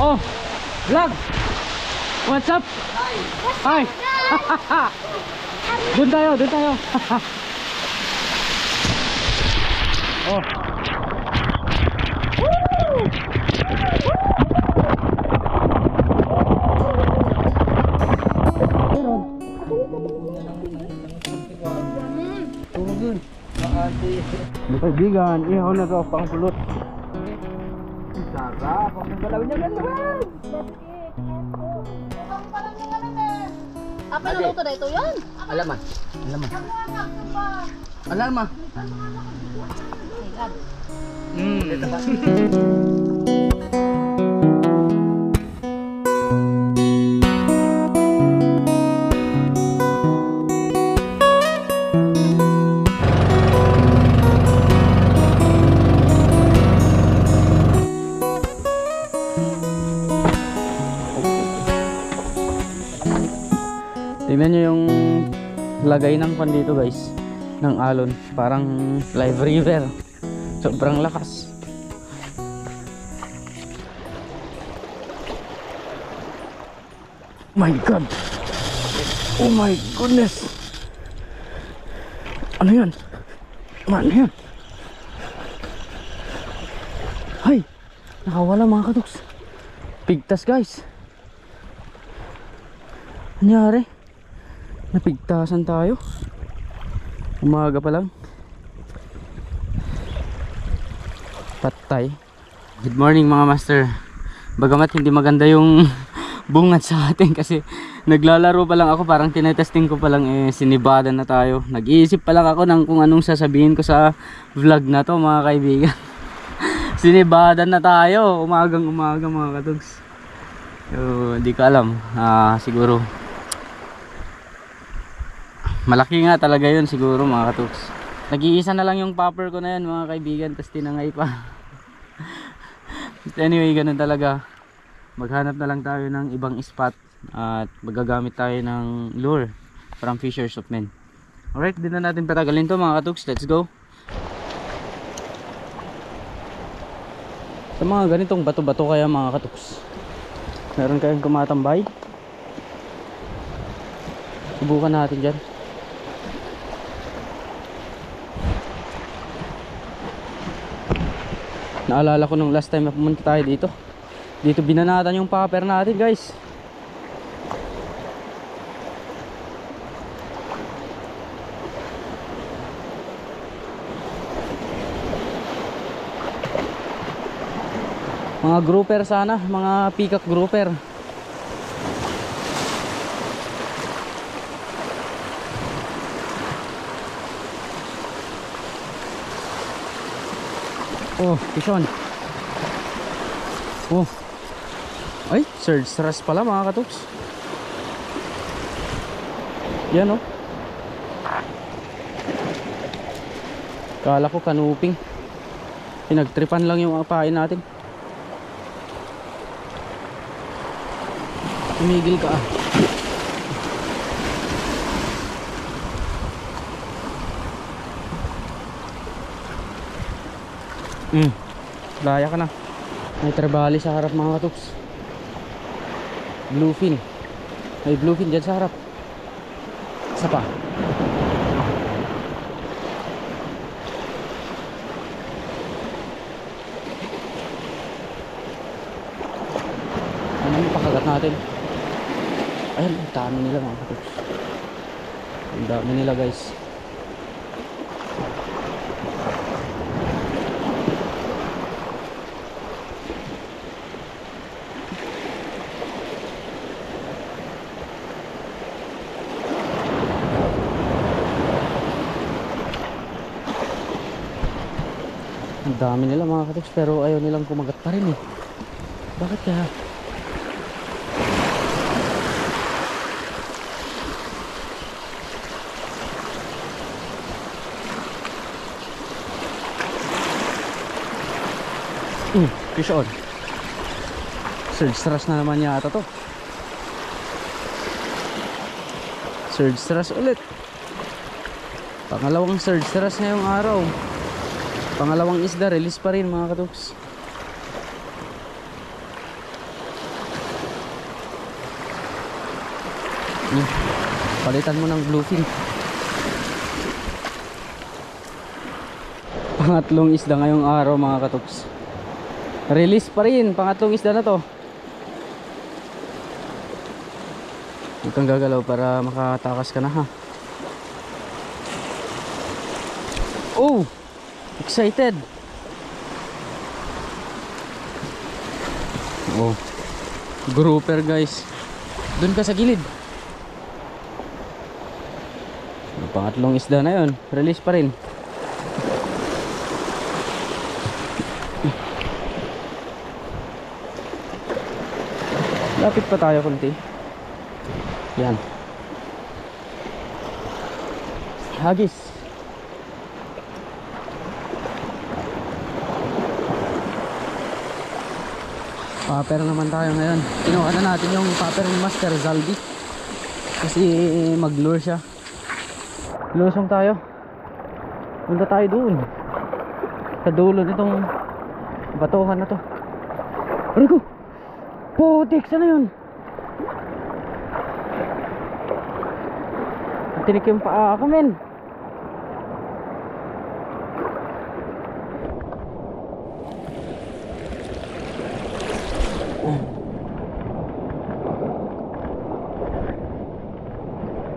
Oh, vlog. What's up? Hi. Doon tayo, doon tayo. Oh. Mga kaibigan, ihaw na to pang pulot. Sarap, pag nagalaw niya gano'n. Apa yung luto na ito yun? Alaman. Alarma. Tingnan nyo yung lagay ng pan dito guys, ng alon, parang live river, sobrang lakas. My god, oh my goodness, ano yan, ano yan, ay nakawala mga katuks, pigtas guys, nangyari. Napigtasan tayo. Umaga pa lang. Patay. Good morning mga master. Bagamat hindi maganda yung bungad sa atin kasi naglalaro pa lang ako, parang tinetesting ko pa lang, sinibadan na tayo. Nag-iisip pa lang ako ng kung anong sasabihin ko sa vlog na to mga kaibigan. Sinibadan na tayo. Umagang umaga mga katugs. So, hindi ko alam. Siguro malaki nga talaga yun siguro mga katuks. Nag-iisa na lang yung popper ko na yan mga kaibigan, tapos tinangay pa. Anyway, ganun talaga. Maghanap na lang tayo ng ibang spot at magagamit tayo ng lure from Fishers of Men. Alright, din na natin patagalin to mga katuks. Let's go. Sa mga ganitong bato-bato kaya mga katuks, meron kayong kumatambay, subukan natin dyan. Naalala ko nung last time na pumunta tayo dito. Dito binanatan yung popper natin guys. Mga grouper sana, mga peacock grouper. Oh, pison. Oh. Ay, surge thrust pala mga katuks. Yan oh. Kala ko kanuping. Pinagtripan lang yung pain natin. Tumigil ka ah. Laya ka na. May trabali sa harap mga katuks. Bluefin. May bluefin dyan sa harap. Isa pa. Ano yung pakagat natin? Ayun, ang dami nila mga katuks. Ang dami nila guys. Ang dami nila mga katuks, pero ayaw nilang kumagat pa rin eh. Bakit kaya? Fish on. Surge thrust na naman yata to. Surge thrust ulit. Pangalawang surge thrust ngayong araw. Pangalawang isda, release pa rin mga katuks. Palitan mo ng bluefin. Pangatlong isda ngayong araw mga katuks. Release pa rin, pangatlong isda na to. Huwag kang gagalaw para makatakas ka na ha. Oh! Excited! Oh, grouper guys. Doon ka sa gilid. Pangatlong isda na yun. Release pa rin. Lapit pa tayo kunti. Yan. Hagis. Paper naman tayo ngayon. Kinuha na natin yung paper ni Master Zaldi kasi mag-lure siya. Lusong tayo. Punta tayo doon sa dulo nitong batuhan na to. Aray ko! Putik! Sana yun? Tinik yung paa ko men.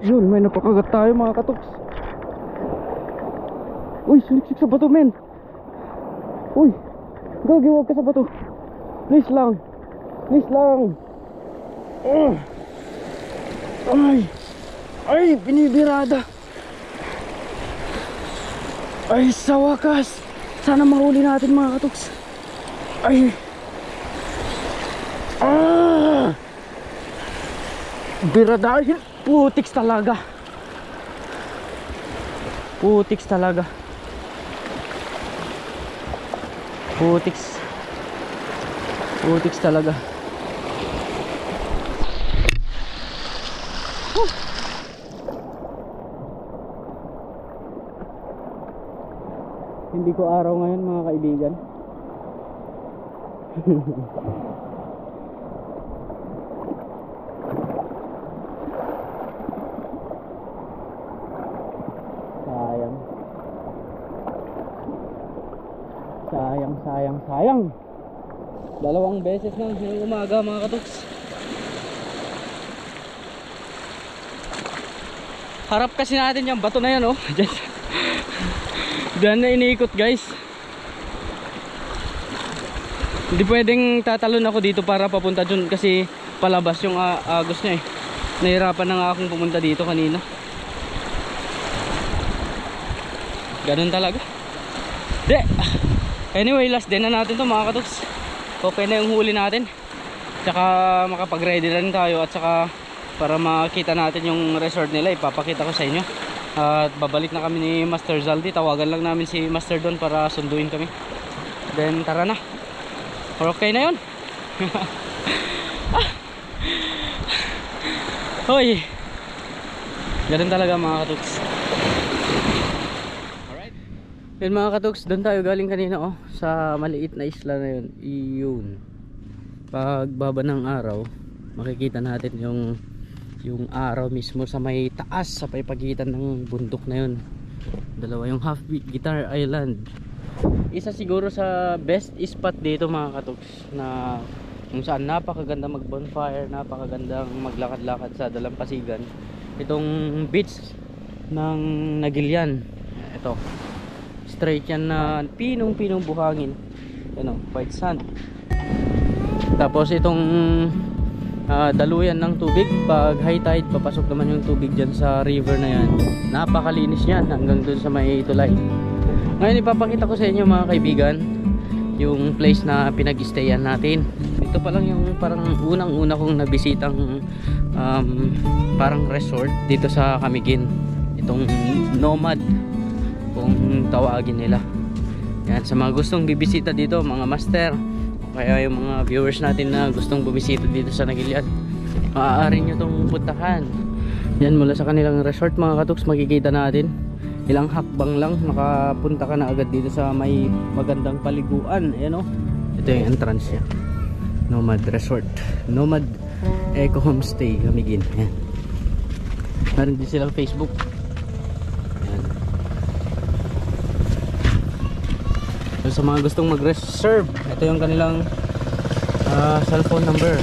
Yun, may napakagat tayo mga katuks. Uy, suliksik sa bato men. Uy, gagi, huwag ka sa bato. Please lang. Please lang. Ay, binibirada. Ay, sa wakas. Sana mahuli natin mga katuks. Ay. Biradahin. Putiks talaga. Putiks talaga. Putiks. Putiks talaga. Hindi ko araw ngayon mga kaibigan. Sayang. Sayang, sayang, sayang. Dalawang beses na ngayong umaga mga katuks. Harap kasi natin yung bato na yan oh. Diyan na iniikot guys. Hindi pwedeng tatalon ako dito para papunta dun kasi palabas yung agos niya eh. Nahirapan na nga akong pumunta dito kanina. Ganun talaga. Anyway, last day na natin to mga katuks. Okay na yung huli natin. Tsaka makapag-ready rin tayo. At tsaka para makita natin yung resort nila, ipapakita ko sa inyo. At babalik na kami ni Master Zaldi. Tawagan lang namin si Master doon para sunduin kami. Then tara na. Okay na yun. Hoy, ganun talaga mga katuks. Alright. Yun mga katuks, doon tayo galing kanina oh. Sa maliit na isla na yun. Iyon. Pagbaba ng araw, makikita natin yung araw mismo sa may taas sa pagitan ng bundok na yun. Dalawa yung Half Beat Guitar Island. Isa siguro sa best spot dito mga katuks, na kung saan napakaganda mag bonfire, napakagandang maglakad-lakad sa dalampasigan. Itong beach ng Nagilian, ito straight yan na pinong buhangin, white sand. Tapos itong daluyan ng tubig, pag high tide papasok naman yung tubig dyan sa river na yan. Napakalinis yan hanggang dun sa may tulay. Ngayon ipapakita ko sa inyo mga kaibigan yung place na pinag-stayan natin. Ito pa lang yung parang unang-una kong nabisitang parang resort dito sa Camiguin. Itong Nomad kung tawagin nila. Yan, sa mga gustong bibisita dito mga master, kaya yung mga viewers natin na gustong bumisita dito sa Nagilian, maaari nyo itong puntahan. Yan, mula sa kanilang resort mga katuks, makikita natin ilang hakbang lang makapunta ka na agad dito sa may magandang paliguan. Ayan o, ito yung entrance nya. Nomad Resort, Nomad Eco Homestay Camiguin. Ayan. Meron din silang Facebook. Ayan. So sa mga gustong mag-reserve, ito yung kanilang cellphone number.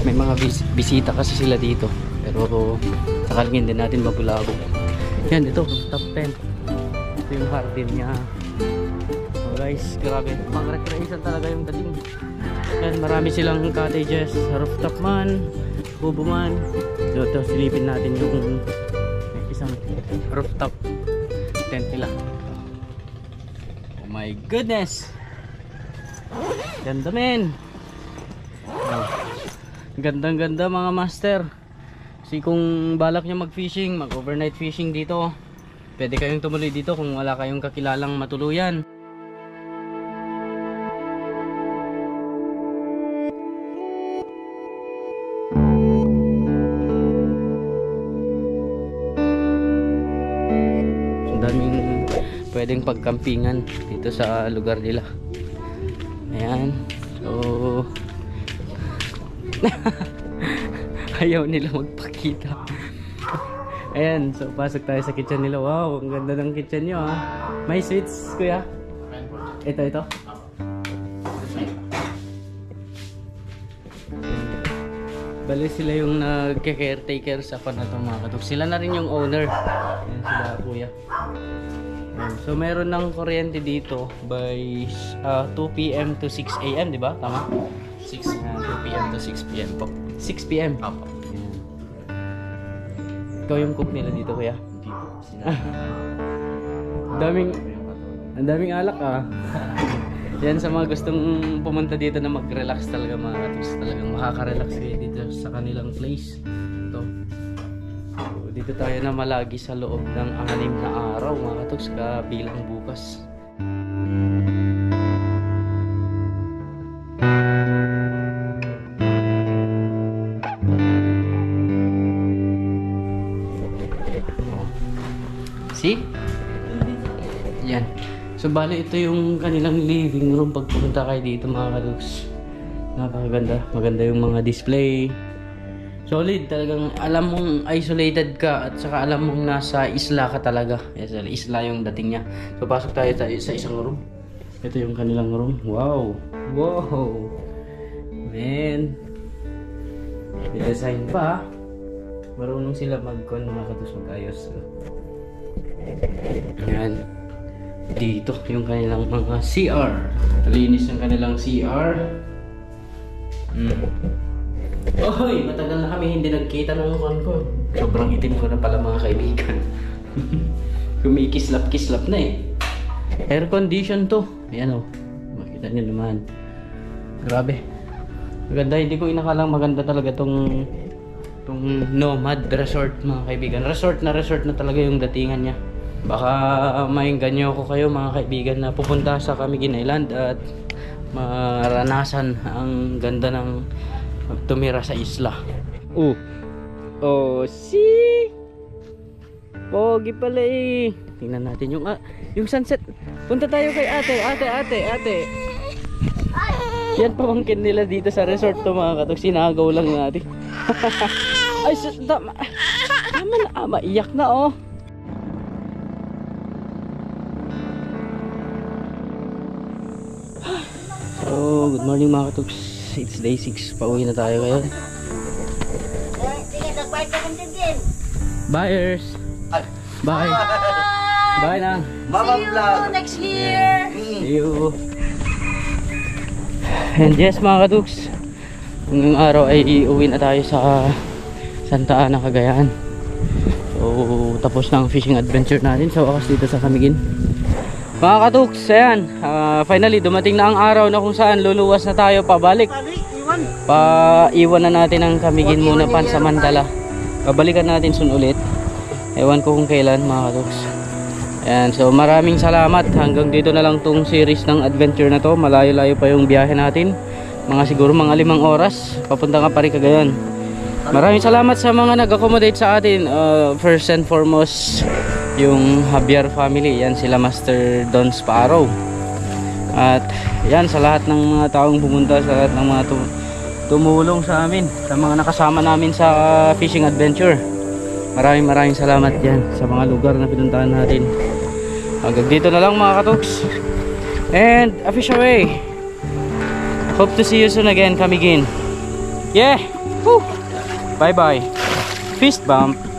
May mga bisita kasi sila dito, pero sakalingin din natin mabulabog. Yan, ito top 10. Ito yung hardin niya. Oh guys, grabe, pang recreation talaga yung dating. Yan, marami silang cottages, rooftop man, kubo man. So ito, silipin natin yung isang rooftop tent nila. Oh my goodness, ganda men. Oh, gandang ganda mga master. Kasi kung balak nyo mag fishing, mag overnight fishing dito, pwede kayong tumuloy dito kung wala kayong kakilalang matuluyan. Ang daming pwedeng pagkampingan dito sa lugar nila. Ayan, so ayaw nila magpakita. Ayan, so pasok tayo sa kitchen nila. Wow, ang ganda ng kitchen nyo ha. May sweets kuya? Ito. Bali sila yung nagke-caretaker sa pan na ito mga katok. Sila na rin yung owner. Ayan sila kuya. Ayan. So meron ng kuryente dito by 2 PM to 6 AM, di ba? Tama? 2 PM to 6 PM po. 6 PM? Opo. Ikaw yung cook nila dito kuya? Hindi po. Ang daming alak ah. Yan sa mga gustong pumunta dito na mag-relax talaga mga katuks. Talagang makaka-relax kayo dito sa kanilang place. Ito. So, dito tayo na malagi sa loob ng 6 na araw mga katuks kabilang bukas. See? Yan. So bali ito yung kanilang living room pag pumunta kayo dito mga kaduks. Napakaganda. Maganda yung mga display. Solid talagang alam mong isolated ka at saka alam mong nasa isla ka talaga. Yes, isla yung dating niya. So pasok tayo sa isang room. Ito yung kanilang room. Wow. Wow. Man. May design pa. Marunong sila mag-con mga kaduks mag-ayos. Yan. Dito yung kanilang mga CR. Linis yung kanilang CR. Oy, matagal na kami hindi nagkita ng kon ko. Sobrang itim ko na pala mga kaibigan. Kumikislap-kislap na eh. Air condition to. Ayan o. Makita nyo naman. Grabe. Maganda. Hindi ko inakalang maganda talaga tong Nomad Resort mga kaibigan. Resort na talaga yung datingan niya. Baka maingganyo ko kayo mga kaibigan na pupunta sa Camiguin Island at maranasan ang ganda ng tumira sa isla. Oh, see? Pogi pala eh. Tingnan natin yung sunset. Punta tayo kay ate. Yan pamangkin nila dito sa resort to mga katok. Sinagaw lang natin. Ay, tama na. Maiyak na oh. So, good morning mga katuks. It's day 6. Pauwi na tayo ngayon. Buyers. Bye. Bye na. See you next year. See you. And yes mga katuks, ngayong araw ay iuwi na tayo sa Santa Ana, Cagayan. So, tapos na ang fishing adventure natin sa wakas dito sa Camiguin. Mga katuks, ayan, finally dumating na ang araw na kung saan luluwas na tayo pabalik. Iwan na natin ang Camiguin muna pansamantala. Babalikan natin soon ulit. Ewan ko kung kailan mga katuks. Ayan, so maraming salamat. Hanggang dito na lang tong series ng adventure na to. Malayo-layo pa yung biyahe natin. Siguro mga 5 oras. Papunta ka pa rin Cagayan. Maraming salamat sa mga nag-accommodate sa atin. First and foremost, yung Javier family. Yan sila Master Don Sparrow. At yan sa lahat ng mga taong pumunta, sa lahat ng mga tumulong sa amin, sa mga nakasama namin sa fishing adventure. Maraming salamat yan sa mga lugar na pinuntahan natin. Hanggang dito na lang mga katuks. And a fish away. Hope to see you soon again, Kamigin. Yeah. Woo. Bye bye. Fist bump.